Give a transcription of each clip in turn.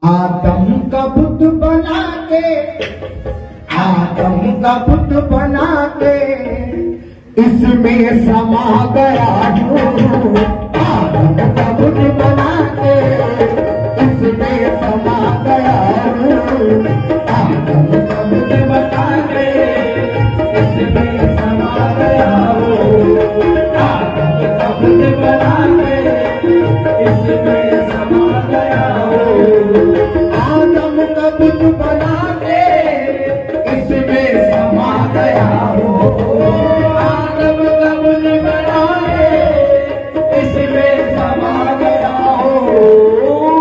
आदम का बुत बना के, आदम का बुत बना के इसमें समा गया हूँ। आदम का बुत बना के इसमें समा गया हूँ। आदम का बुत बना के इसमें समा गया हूँ। आदम का बुत बना के इसमें समा गया हूँ। आदम का बुत बना के इसमें समा गया हूँ। आदम का बुत बना के इसमें समा गया हूँ।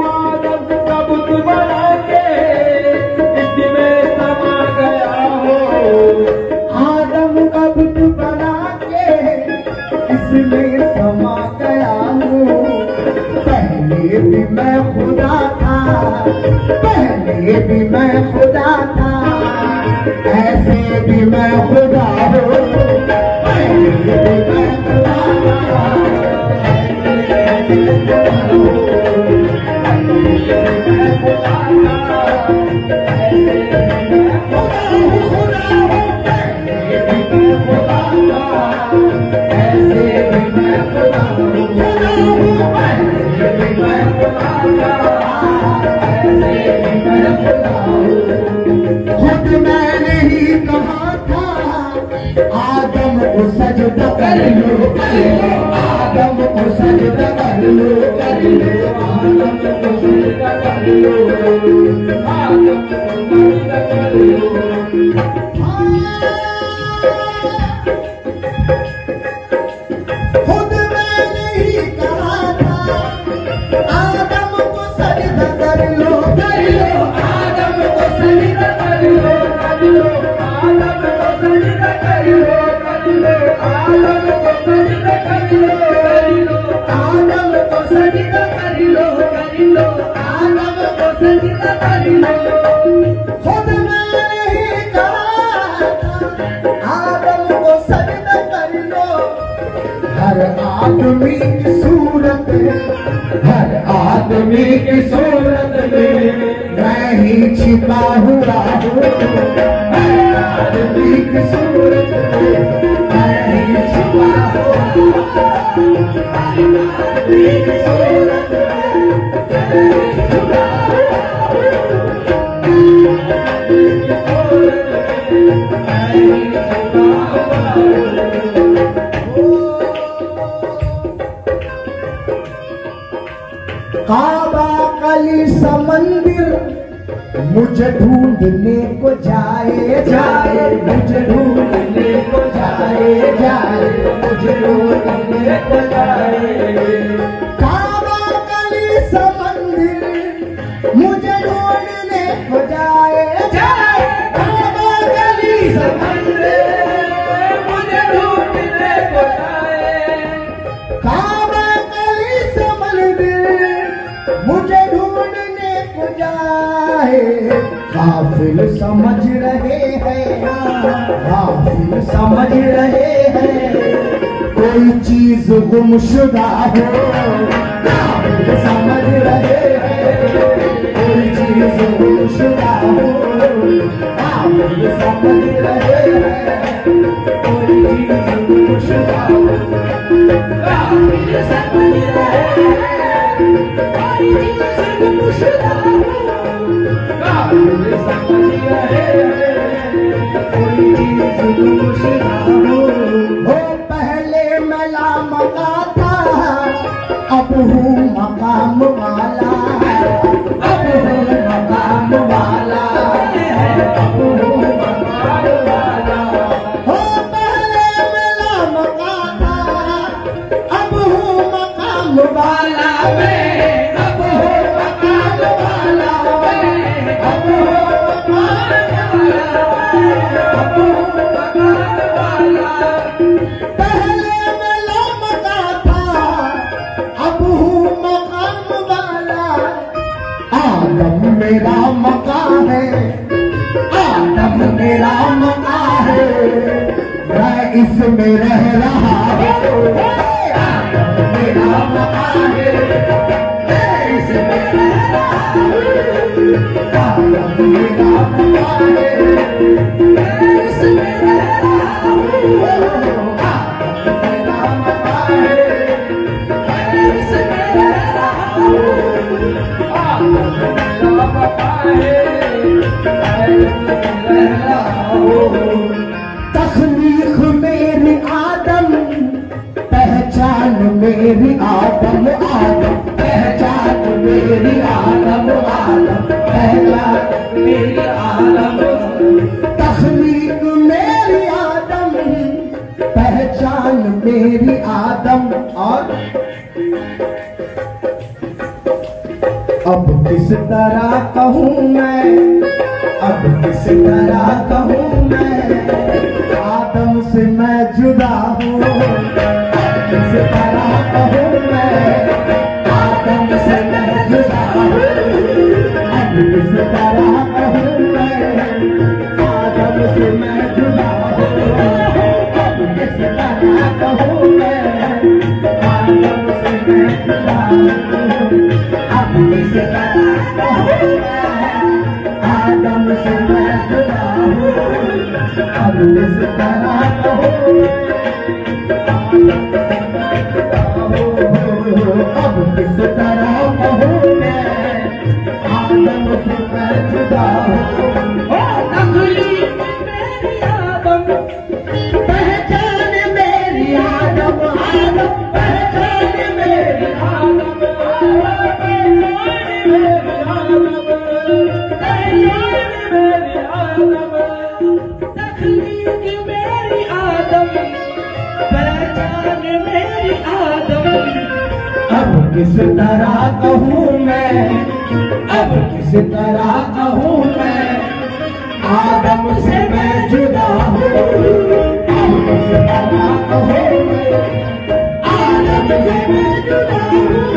आदम का बुत बना के इसमें समा गया हूँ। आदम का बुत बना के इसमें समा गया हूँ। पहले भी मैं खुदा था, पहले भी मैं खुदा था, ऐसे भी मैं खुदा हूँ। पहले भी मैं खुदा था, ऐसे भी मैं खुदा हूँ। पहले भी मैं खुदा था, ऐसे भी मैं खुदा हूँ। खुदा हूँ, पहले भी मैं खुदा था, ऐसे भी मैं खुदा हूँ। खुदा हूँ, पहले भी मैं खुदा था, ऐसे भी मैं खुदा हूँ। खुद मैंने ही कहा था आदम को सजदा कर लो, कर लो। आदम को सजदा कर लो, कर लो। आदम को सजदा कर लो, आदम को सजदा कर लो। खुद मैंने ही कहा था आदम को सजदा कर लो, कर लो। आदम को सजदा कर लो, कर लो। आदम को सजदा कर लो, कर लो। आदम को सजदा कर लो, कर लो। आदम को सजदा कर लो, कर लो। आदम को सजदा कर लो। खुद मैंने ही कहा था आदम को सजदा कर लो। हर आदमी की सूरत में, हर आदमी की सूरत में मैं ही छिपा हुआ हूँ। हर आदमी की सूरत में मैं ही छिपा हुआ हूँ। हर आदमी की सूरत में मैं ही छिपा हुआ हूँ। हर आदमी की सूरत में मैं ही छिपा हुआ हूँ। काबा कली समंदिर मुझे ढूंढने को जाए, जाए। मुझे ढूंढने को जाए, जाए। मुझे ढूंढने को जाए। काबा कली समंदिर मुझे ढूंढने को जाए, जाए। काबा कली समंदिर मुझे ढूंढने को जाए। काबा कली समंदिर मुझे ढूंढने को जाए। काफिल समझ रहे हैं, काफिल समझ रहे हैं कोई चीज गुमशुदा हो। काफिल समझ रहे हैं कोई चीज गुमशुदा हो। काफिल समझ रहे हैं कोई चीज गुमशुदा हो। काफिल समझ रहे हैं कोई चीज गुमशुदा हो। काफिल समझ रहे हैं कोई चीज गुमशुदा हो। पहले मैं लामका था, अब हूँ मकाम वाला। अब हूँ मकाम वाला, अब हूँ मकाम वाला। पहले मैं लामका था, अब हूँ मकाम वाला। मैं अब हूँ मकाम वाला। मैं अब हूँ मकाम वाला। अब हूँ मकाम वाला। पहले मैं लामका था, अब हूँ मकाम वाला। आदम मेरा मका है, आदम मेरा मका है, मैं इसमें रह रहा हूँ। आदम मेरा मका है, मैं इसमें रह रहा हूँ। आदम मेरा बता है, मैं इसमें रह रहा हूँ। आदम मेरा बता है, मैं इसमें रह रहा हूँ। आदम मेरा बता है, मैं इसमें रह रहा हूँ। तख्लीक मेरी आदम, पहचान मेरी आदम, आदम पहचान मेरी आदम, आदम पहचान मेरी आदम। तख्लीक मेरी आदम, पहचान मेरी आदम। और अब किस तरह कहूँ मैं, अब किस तरह कहूँ मैं, आदम से मैं जुदा हूँ। किस तरह कहूँ मैं, आदम से मैं जुदा हूँ। अब किस तरह कहूँ मैं, आदम से मैं जुदा हूँ। अब किस तरह कहूँ मैं, आदम से मैं जुदा हूँ। अब किस तरह कहूँ मैं, आदम से मैं जुदा हूँ। अब किस तरह कहूँ, अब किस तरह कहूँ मैं, आदम से मैं जुदा हूँ। तख्लीक मेरी आदम, पहचान मेरी आदम, आदम पहचान मेरी आदम, पहचान मेरी आदम। तख्लीक मेरी आदम, पहचान मेरी आदम। अब किस तरह कहूँ मैं, अब किस तरह कहूँ मैं, आदम से मैं जुदा हूँ। अब किस तरह कहूँ मैं, आदम से मैं जुदा हूँ।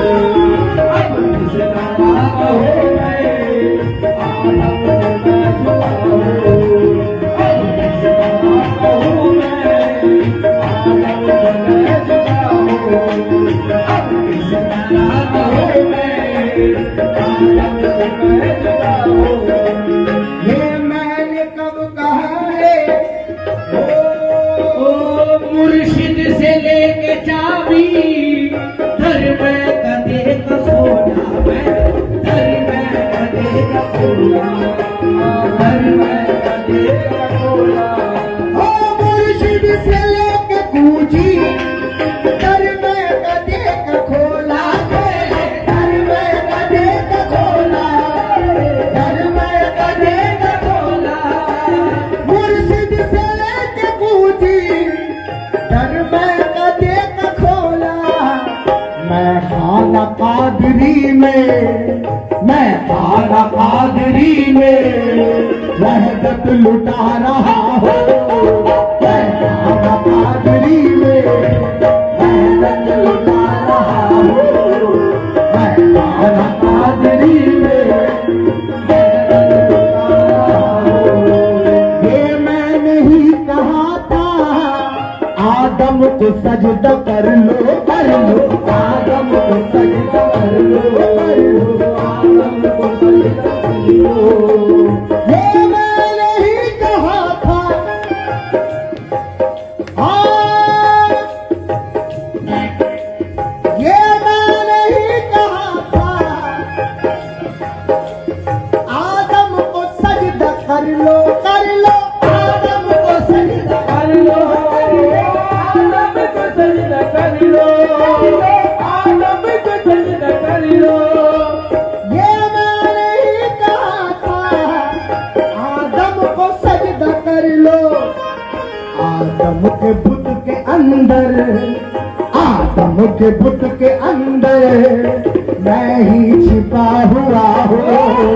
अब किस तरह कहूँ मैं, आदम से मैं जुदा हूँ। अब किस तरह कहूँ मैं, आदम से मैं जुदा हूँ। अब किस तरह कहूँ मैं, आदम से मैं जुदा हूँ। ये मैंने कब कहा है, ओ मुर्शिद से लेके चाबी, घर में गधे का खोला मैं, घर में गधे का खोला, घर में गधे का खोला। ओ मुर्शिद से लेके कूजी, घर में गधे का खोला, घर में गधे का खोला, घर में गधे का खोला। मुर्शिद से लेके कूजी, घर में गधे का खोला। मैं खाना कादरी में, मैं खाना कादरी में वहदत लुटा रहा हूँ। मैं खाना कादरी में वहदत लुटा रहा हूँ। मैं खाना कादरी में वहदत लुटा रहा हूँ। ये मैं नहीं कहा था, आदम को सजदा कर लो, कर लो, आदम को सजदा कर लो, कर लो, आदम को सजदा कर लो। ये मैं नहीं कहा था, ये मैं नहीं कहा था, आदम को सजदा कर लो, कर लो, आदम को सजदा कर लो, आदम को सजदा कर लो, आदम को सजदा कर लो। ये मैं नहीं कहा था, आदम को सजदा कर लो। आदम के बुत के अंदर, आदम के बुत के अंदर मैं ही छिपा हुआ हूँ।